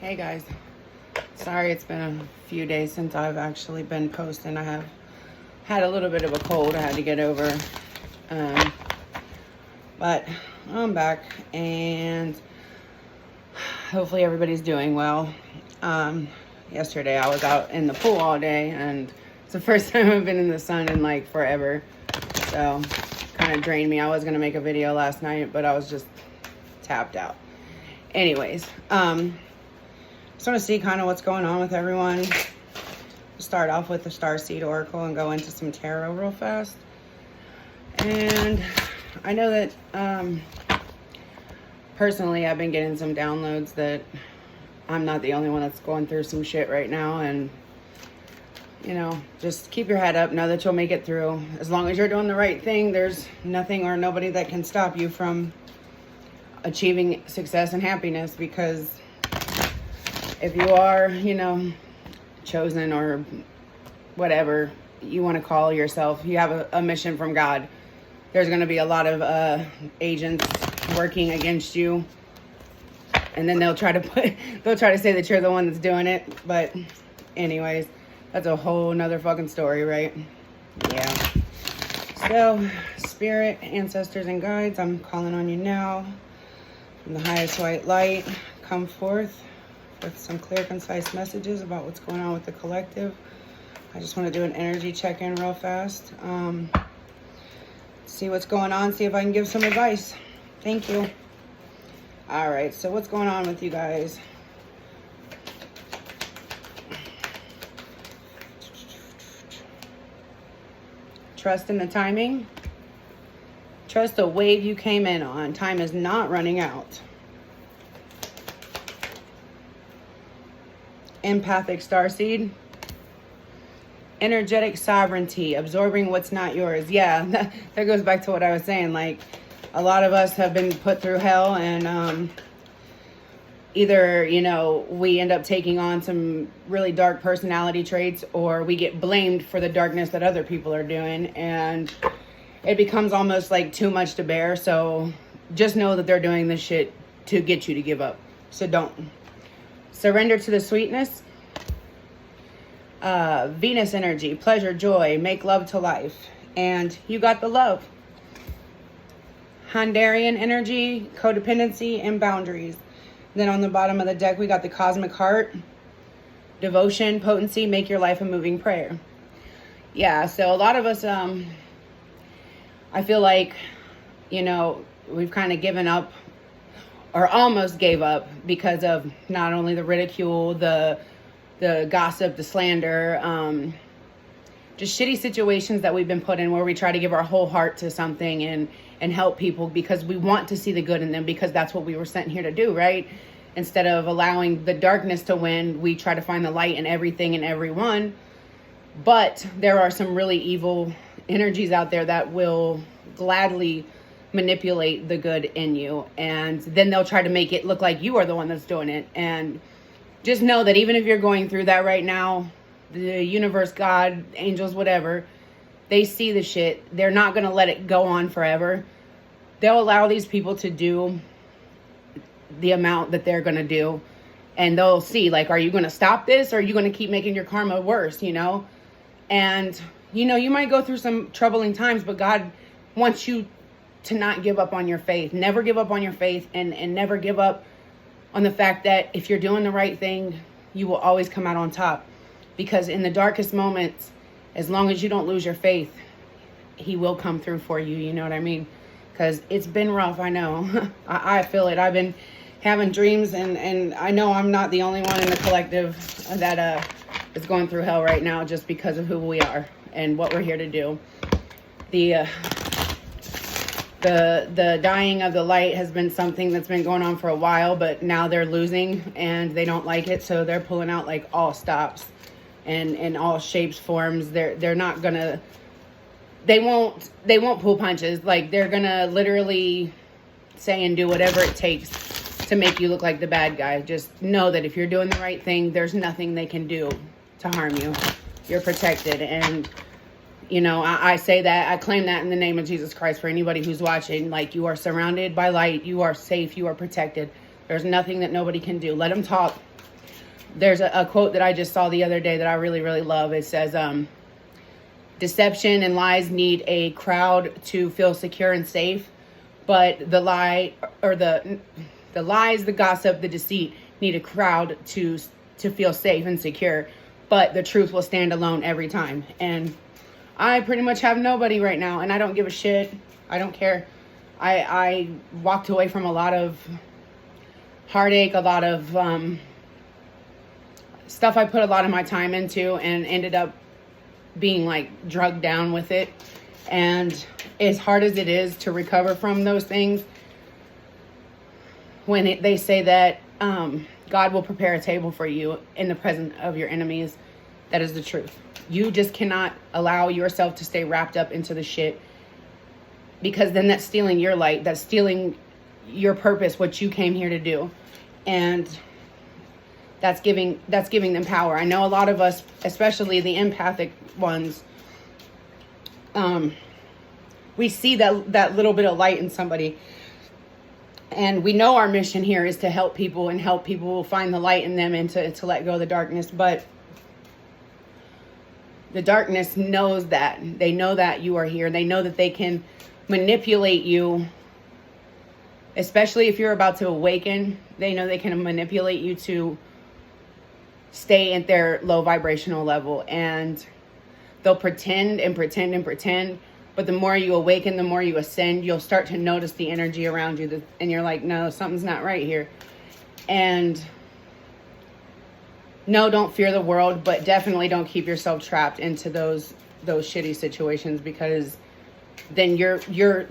Hey guys, sorry it's been a few days since I've actually been posting. I have had a little bit of a cold I had to get over, but I'm back and hopefully everybody's doing well. Yesterday I was out in the pool all day and it's the first time I've been in the sun in like forever, so kind of drained me. I was gonna make a video last night, but I was just tapped out. Anyways, just want to see kind of what's going on with everyone. Start off with the Starseed Oracle and go into some tarot real fast. And I know that personally I've been getting some downloads that I'm not the only one that's going through some shit right now. And, you know, just keep your head up. Know that you'll make it through. As long as you're doing the right thing, there's nothing or nobody that can stop you from achieving success and happiness, because if you are, you know, chosen or whatever you want to call yourself, you have a mission from God, there's going to be a lot of agents working against you, and then they'll try to say that you're the one that's doing it. But anyways, that's a whole nother fucking story, right? Yeah. So, spirit, ancestors, and guides, I'm calling on you now from the highest white light. Come forth with some clear, concise messages about what's going on with the collective. I just want to do an energy check-in real fast. See what's going on, see if I can give some advice. Thank you. All right, so what's going on with you guys? Trust in the timing. Trust the wave you came in on. Time is not running out. Empathic starseed. Energetic sovereignty, absorbing what's not yours. Yeah, that goes back to what I was saying. Like, a lot of us have been put through hell, and either, you know, we end up taking on some really dark personality traits, or we get blamed for the darkness that other people are doing, and it becomes almost like too much to bear. So just know that they're doing this shit to get you to give up. So don't. Surrender to the sweetness. Venus energy, pleasure, joy, make love to life. And you got the love. Handarian energy, codependency, and boundaries. Then on the bottom of the deck, we got the cosmic heart. Devotion, potency, make your life a moving prayer. Yeah, so a lot of us, I feel like, you know, we've kind of given up, or almost gave up, because of not only the ridicule, the gossip, the slander, just shitty situations that we've been put in, where we try to give our whole heart to something and help people because we want to see the good in them, because that's what we were sent here to do, right? Instead of allowing the darkness to win, we try to find the light in everything and everyone. But there are some really evil energies out there that will gladly manipulate the good in you, and then they'll try to make it look like you are the one that's doing it. And just know that even if you're going through that right now, the universe, God, angels, whatever, they see the shit. They're not going to let it go on forever. They'll allow these people to do the amount that they're going to do, and they'll see, like, are you going to stop this, or are you going to keep making your karma worse, you know? And, you know, you might go through some troubling times, but God wants you to not give up on your faith. Never give up on your faith, and never give up on the fact that if you're doing the right thing, you will always come out on top. Because in the darkest moments, as long as you don't lose your faith, he will come through for you. You know what I mean? Because it's been rough, I know. I feel it. I've been having dreams, and I know I'm not the only one in the collective that is going through hell right now, just because of who we are and what we're here to do. The dying of the light has been something that's been going on for a while, but now they're losing and they don't like it, so they're pulling out like all stops and in all shapes, forms. They're not gonna, they won't pull punches. Like, they're gonna literally say and do whatever it takes to make you look like the bad guy. Just know that if you're doing the right thing, there's nothing they can do to harm you. You're protected. And you know, I say that, I claim that in the name of Jesus Christ for anybody who's watching. Like, you are surrounded by light. You are safe. You are protected. There's nothing that nobody can do. Let them talk. There's a quote that I just saw the other day that I really, really love. It says, deception and lies need a crowd to feel secure and safe, but the lie or the lies, the gossip, the deceit need a crowd to feel safe and secure, but the truth will stand alone every time. And I pretty much have nobody right now, and I don't give a shit. I don't care. I walked away from a lot of heartache, a lot of stuff I put a lot of my time into, and ended up being like drugged down with it. And as hard as it is to recover from those things, when they say that God will prepare a table for you in the presence of your enemies, that is the truth. You just cannot allow yourself to stay wrapped up into the shit, because then that's stealing your light. That's stealing your purpose, what you came here to do. And that's giving them power. I know a lot of us, especially the empathic ones, we see that little bit of light in somebody. And we know our mission here is to help people, and help people find the light in them, and to let go of the darkness. But the darkness knows that. They know that you are here. They know that they can manipulate you, especially if you're about to awaken. They know they can manipulate you to stay at their low vibrational level, and they'll pretend and pretend and pretend. But the more you awaken, the more you ascend, you'll start to notice the energy around you, and you're like, no, something's not right here. And no, don't fear the world, but definitely don't keep yourself trapped into those shitty situations, because then you're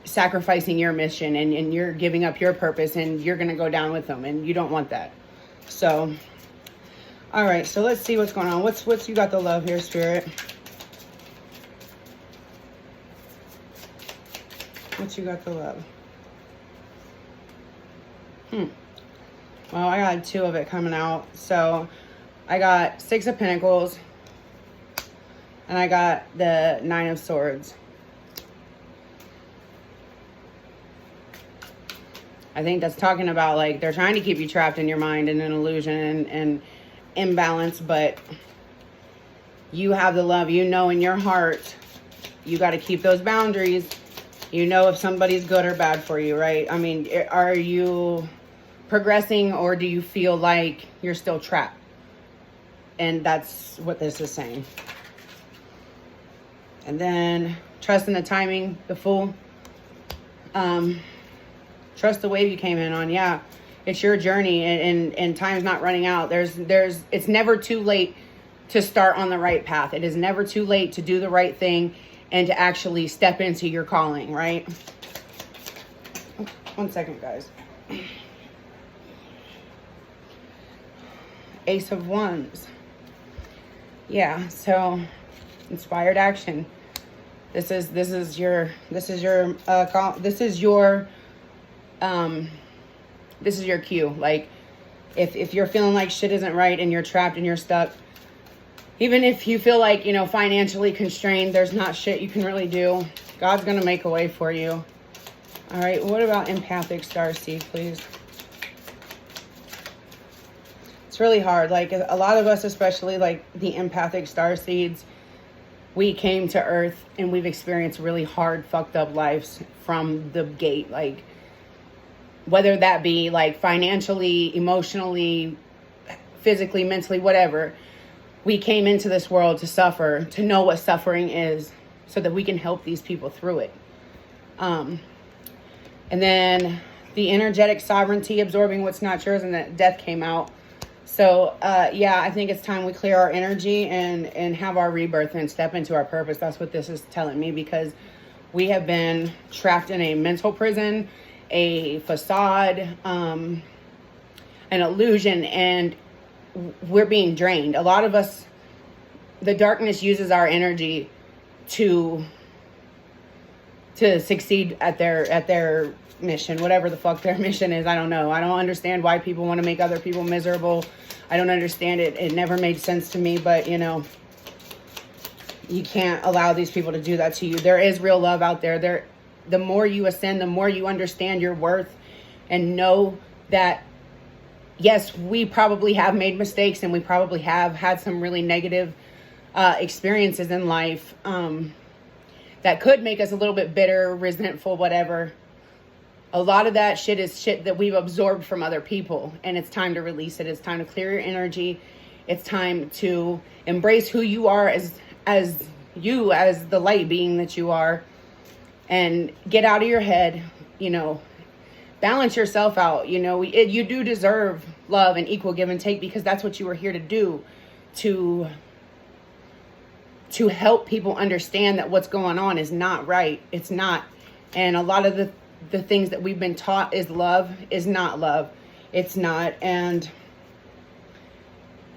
sacrificing your mission, and you're giving up your purpose, and you're going to go down with them, and you don't want that. So, all right, so let's see what's going on. What's you got the love here, Spirit? What you got the love? Well, I got 2 of it coming out. So I got 6 of Pinnacles, and I got the 9 of Swords. I think that's talking about, like, they're trying to keep you trapped in your mind in an illusion and imbalance, but you have the love. You know in your heart you got to keep those boundaries. You know if somebody's good or bad for you, right? I mean, are you progressing, or do you feel like you're still trapped? And that's what this is saying. And then trust in the timing, the Fool. Trust the wave you came in on. Yeah, it's your journey, and time's not running out. It's never too late to start on the right path. It is never too late to do the right thing and to actually step into your calling, right? 1 second, guys. Ace of Wands. Yeah, so inspired action. This is your cue. Like, if you're feeling like shit isn't right and you're trapped and you're stuck, even if you feel like, financially constrained, there's not shit you can really do, God's going to make a way for you. All right, what about empathic starseed, please? It's really hard. Like, a lot of us, especially like the empathic starseeds, we came to Earth and we've experienced really hard, fucked up lives from the gate. Like, whether that be like financially, emotionally, physically, mentally, whatever. We came into this world to suffer, to know what suffering is, so that we can help these people through it. And then the energetic sovereignty, absorbing what's not yours, and that death came out. So, yeah, I think it's time we clear our energy and have our rebirth and step into our purpose. That's what this is telling me, because we have been trapped in a mental prison, a facade, an illusion, and we're being drained. A lot of us, the darkness uses our energy to succeed at their mission, whatever the fuck their mission is. I don't know. I don't understand why people want to make other people miserable. I don't understand it. It never made sense to me, but you can't allow these people to do that to you. There is real love out there. The more you ascend, the more you understand your worth and know that yes, we probably have made mistakes, and we probably have had some really negative experiences in life that could make us a little bit bitter, resentful, whatever. A lot of that shit is shit that we've absorbed from other people, and it's time to release it. It's time to clear your energy. It's time to embrace who you are as the light being that you are, and get out of your head, balance yourself out. You do deserve love and equal give and take, because that's what you were here to do, to help people understand that what's going on is not right. It's not. And a lot of the things that we've been taught is love is not love. It's not. And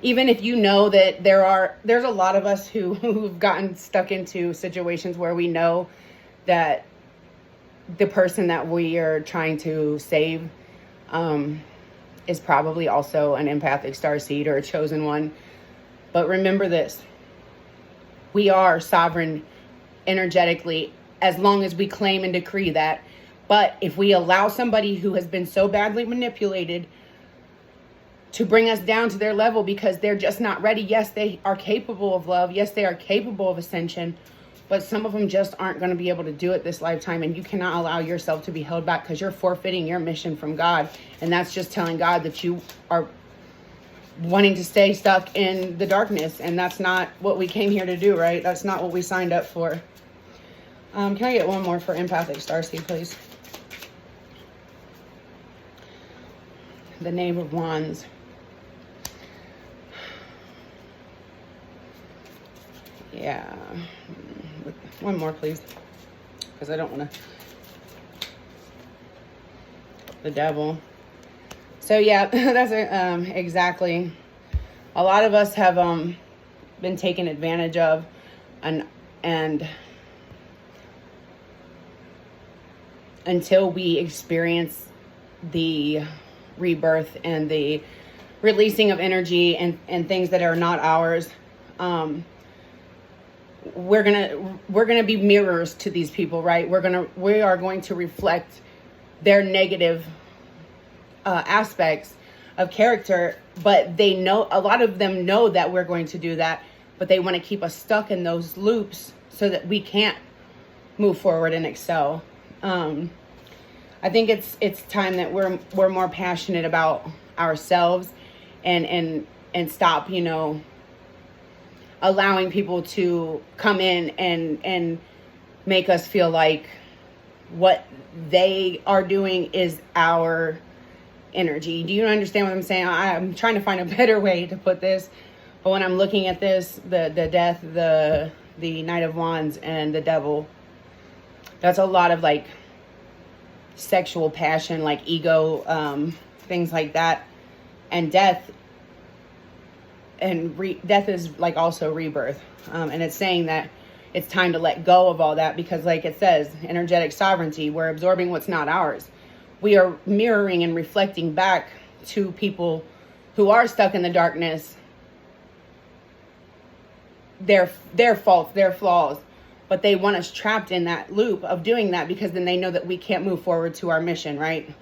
even if you know that there's a lot of us who've gotten stuck into situations where we know that the person that we are trying to save is probably also an empathic starseed or a chosen one. But remember this: we are sovereign energetically, as long as we claim and decree that. But if we allow somebody who has been so badly manipulated to bring us down to their level because they're just not ready, yes, they are capable of love. Yes, they are capable of ascension. But some of them just aren't going to be able to do it this lifetime. And you cannot allow yourself to be held back, because you're forfeiting your mission from God. And that's just telling God that you are wanting to stay stuck in the darkness. And that's not what we came here to do, right? That's not what we signed up for. Can I get one more for empathic starseed, please? The Knave of Wands. Yeah. One more, please. Because I don't want to. The Devil. So, yeah, that's exactly. A lot of us have been taken advantage of, and until we experience the rebirth and the releasing of energy and things that are not ours, we're gonna be mirrors to these people, right? We are going to reflect their negative aspects of character, but they know, a lot of them know that we're going to do that, but they want to keep us stuck in those loops so that we can't move forward and excel. I think it's time that we're more passionate about ourselves and stop, allowing people to come in and make us feel like what they are doing is our energy. Do you understand what I'm saying? I'm trying to find a better way to put this, but when I'm looking at this, the Death, the Knight of Wands, and the Devil, that's a lot of like sexual passion, like ego, things like that. And death is like also rebirth, and it's saying that it's time to let go of all that, because like it says, energetic sovereignty, we're absorbing what's not ours. We are mirroring and reflecting back to people who are stuck in the darkness their faults, their flaws, but they want us trapped in that loop of doing that, because then they know that we can't move forward to our mission, right?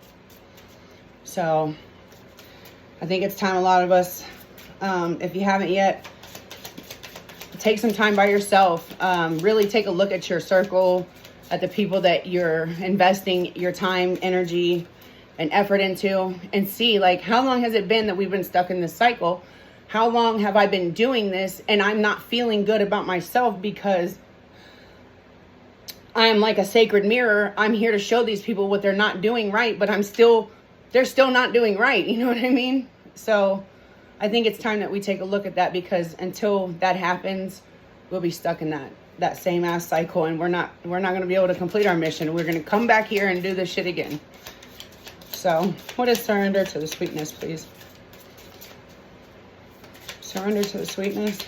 So I think it's time, a lot of us, if you haven't yet, take some time by yourself. Really take a look at your circle, at the people that you're investing your time, energy, and effort into, and see, like, how long has it been that we've been stuck in this cycle? How long have I been doing this and I'm not feeling good about myself, because I'm like a sacred mirror. I'm here to show these people what they're not doing right, but they're still not doing right. You know what I mean? So I think it's time that we take a look at that, because until that happens, we'll be stuck in that same ass cycle, and we're not going to be able to complete our mission. We're going to come back here and do this shit again. So what is surrender to the sweetness, please? Surrender to the sweetness.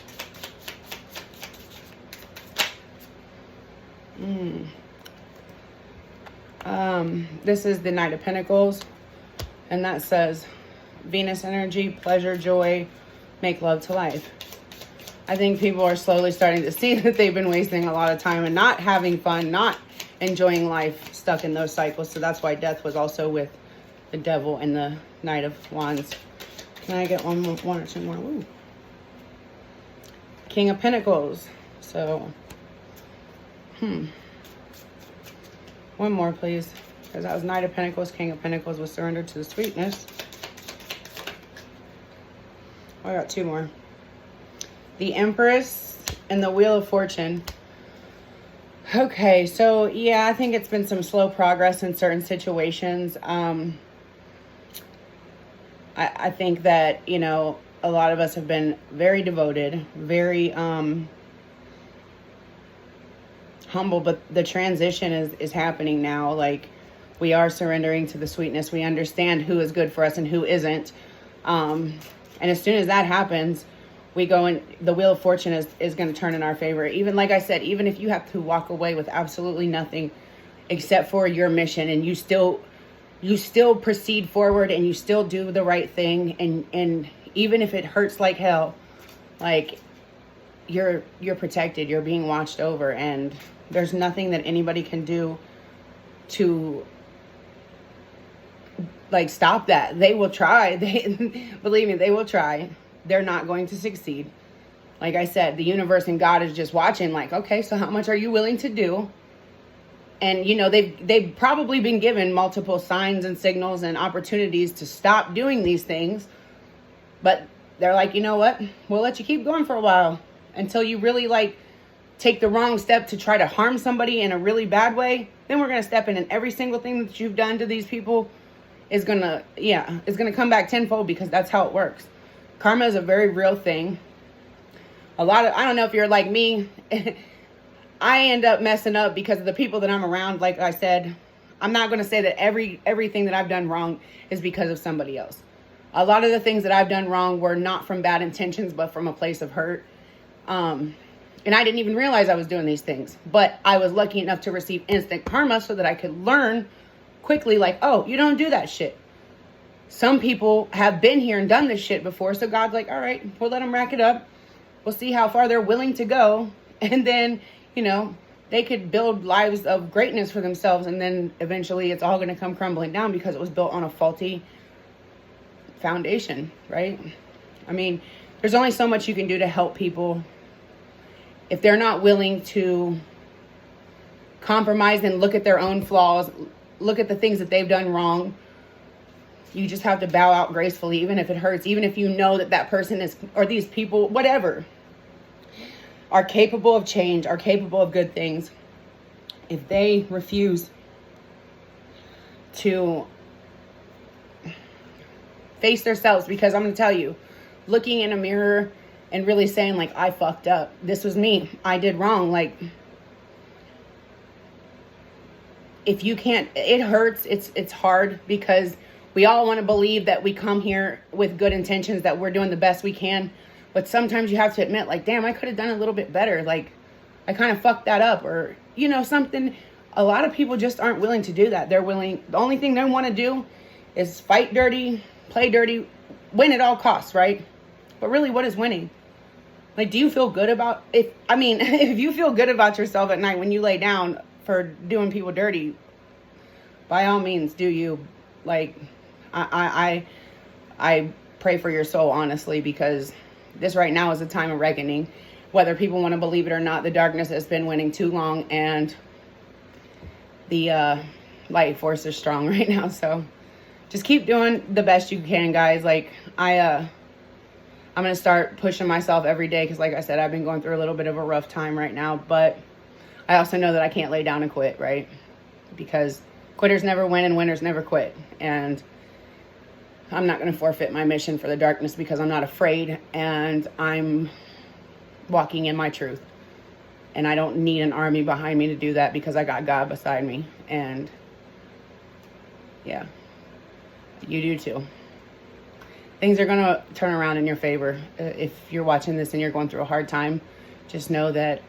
This is the Knight of Pinnacles, and that says, Venus energy, pleasure, joy, make love to life. I think people are slowly starting to see that they've been wasting a lot of time and not having fun, not enjoying life, stuck in those cycles. So that's why death was also with the Devil and the Knight of Wands. Can I get one or two more? Ooh. King of Pinnacles. So, one more, please. Because that was Knight of Pentacles. King of Pentacles was surrendered to the sweetness. Oh, I got two more. The Empress and the Wheel of Fortune. Okay, so yeah, I think it's been some slow progress in certain situations. I think that, you know, a lot of us have been very devoted, very humble, but the transition is happening now. Like, we are surrendering to the sweetness. We understand who is good for us and who isn't. And as soon as that happens, we go in, the Wheel of Fortune is going to turn in our favor. Even like I said, even if you have to walk away with absolutely nothing except for your mission, and you still proceed forward and you still do the right thing, and even if it hurts like hell, like, you're protected, you're being watched over, and there's nothing that anybody can do to, like, stop that. They will try. Believe me, they will try. They're not going to succeed. Like I said, the universe and God is just watching, like, okay, so how much are you willing to do? And, you know, they've probably been given multiple signs and signals and opportunities to stop doing these things. But they're like, you know what? We'll let you keep going for a while until you really, like, take the wrong step to try to harm somebody in a really bad way. Then we're going to step in, and every single thing that you've done to these people is going to come back tenfold, because that's how it works. Karma is a very real thing. I don't know if you're like me. I end up messing up because of the people that I'm around. Like I said, I'm not going to say that everything that I've done wrong is because of somebody else. A lot of the things that I've done wrong were not from bad intentions, but from a place of hurt. And I didn't even realize I was doing these things. But I was lucky enough to receive instant karma so that I could learn quickly, like, oh, you don't do that shit. Some people have been here and done this shit before. So God's like, all right, we'll let them rack it up. We'll see how far they're willing to go. And then, you know, they could build lives of greatness for themselves. And then eventually it's all going to come crumbling down because it was built on a faulty foundation, right? I mean, there's only so much you can do to help people. If they're not willing to compromise and look at their own flaws, look at the things that they've done wrong, you just have to bow out gracefully, even if it hurts, even if you know that that person is, or these people, whatever, are capable of change, are capable of good things. If they refuse to face themselves, because I'm going to tell you, looking in a mirror and really saying, like, I fucked up. This was me. I did wrong. Like, if you can't, it hurts. It's hard, because we all want to believe that we come here with good intentions, that we're doing the best we can. But sometimes you have to admit, like, damn, I could have done a little bit better. Like, I kind of fucked that up, or, you know, something. A lot of people just aren't willing to do that. They're willing. The only thing they want to do is fight dirty, play dirty, win at all costs, right? But really, what is winning? Like, do you feel good about if you feel good about yourself at night when you lay down for doing people dirty, by all means, do you. Like, I pray for your soul, honestly, because this right now is a time of reckoning. Whether people want to believe it or not, the darkness has been winning too long, and the light force is strong right now. So just keep doing the best you can, guys. Like, I'm going to start pushing myself every day, because like I said, I've been going through a little bit of a rough time right now, but I also know that I can't lay down and quit, right? Because quitters never win and winners never quit. And I'm not going to forfeit my mission for the darkness, because I'm not afraid, and I'm walking in my truth. And I don't need an army behind me to do that, because I got God beside me. And yeah, you do too. Things are going to turn around in your favor. If you're watching this and you're going through a hard time, just know that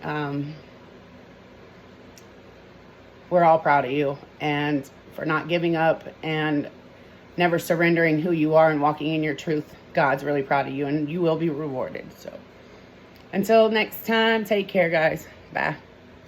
we're all proud of you, and for not giving up and never surrendering who you are and walking in your truth. God's really proud of you, and you will be rewarded. So until next time, take care, guys. Bye.